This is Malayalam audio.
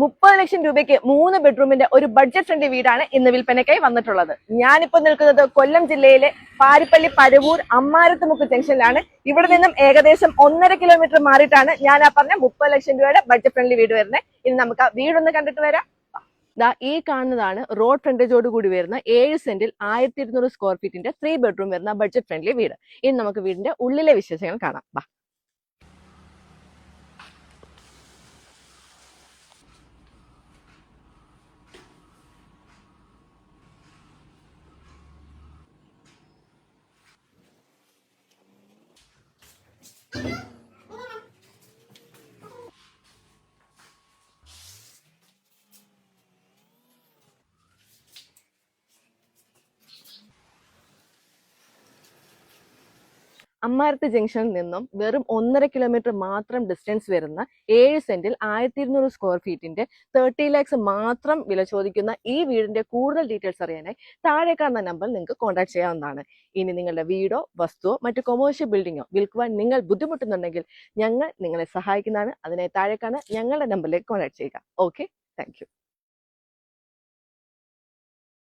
30 ലക്ഷം രൂപയ്ക്ക് 3 ബെഡ്റൂമിന്റെ ഒരു ബഡ്ജറ്റ് ഫ്രണ്ട്ലി വീടാണ് ഇന്ന് വിൽപ്പനയ്ക്കായി വന്നിട്ടുള്ളത്. ഞാനിപ്പോ നിൽക്കുന്നത് കൊല്ലം ജില്ലയിലെ പാരിപ്പള്ളി പരവൂർ അമ്മാരത്തുമുക്ക് ജംഗ്ഷനിലാണ്. ഇവിടെ നിന്നും ഏകദേശം 1.5 കിലോമീറ്റർ മാറിയിട്ടാണ് ഞാൻ ആ പറഞ്ഞ 30 ലക്ഷം രൂപയുടെ ബഡ്ജറ്റ് ഫ്രണ്ട്ലി വീട് വരുന്നത്. ഇനി നമുക്ക് ആ വീടൊന്ന് കണ്ടിട്ട് വരാം. ഈ കാണുന്നതാണ് റോഡ് ഫ്രണ്ടേജോട് കൂടി വരുന്ന 7 സെന്റിൽ 1200 സ്ക്വയർ ഫീറ്റിന്റെ 3 ബെഡ്റൂം വരുന്ന ബഡ്ജറ്റ് ഫ്രണ്ട്ലി വീട്. ഇനി നമുക്ക് വീടിന്റെ ഉള്ളിലെ വിശേഷങ്ങൾ കാണാം. അമ്മാരത്ത് ജംഗ്ഷനിൽ നിന്നും വെറും 1.5 കിലോമീറ്റർ മാത്രം ഡിസ്റ്റൻസ് വരുന്ന 7 സെന്റിൽ 1200 സ്ക്വയർ ഫീറ്റിന്റെ 30 ലാക്സ് മാത്രം വില ചോദിക്കുന്ന ഈ വീടിന്റെ കൂടുതൽ ഡീറ്റെയിൽസ് അറിയാനായി താഴെ കാണുന്ന നമ്പറിൽ നിങ്ങൾക്ക് കോൺടാക്ട് ചെയ്യാവുന്നതാണ്. ഇനി നിങ്ങളുടെ വീടോ വസ്തുവോ മറ്റു കൊമേഴ്ഷ്യൽ ബിൽഡിങ്ങോ വിൽക്കുവാൻ നിങ്ങൾ ബുദ്ധിമുട്ടുന്നുണ്ടെങ്കിൽ ഞങ്ങൾ നിങ്ങളെ സഹായിക്കുന്നതാണ്. അതിനായി താഴെ കാണുന്ന ഞങ്ങളുടെ നമ്പറിലേക്ക് കോൺടാക്ട് ചെയ്യുക. Okay, thank you.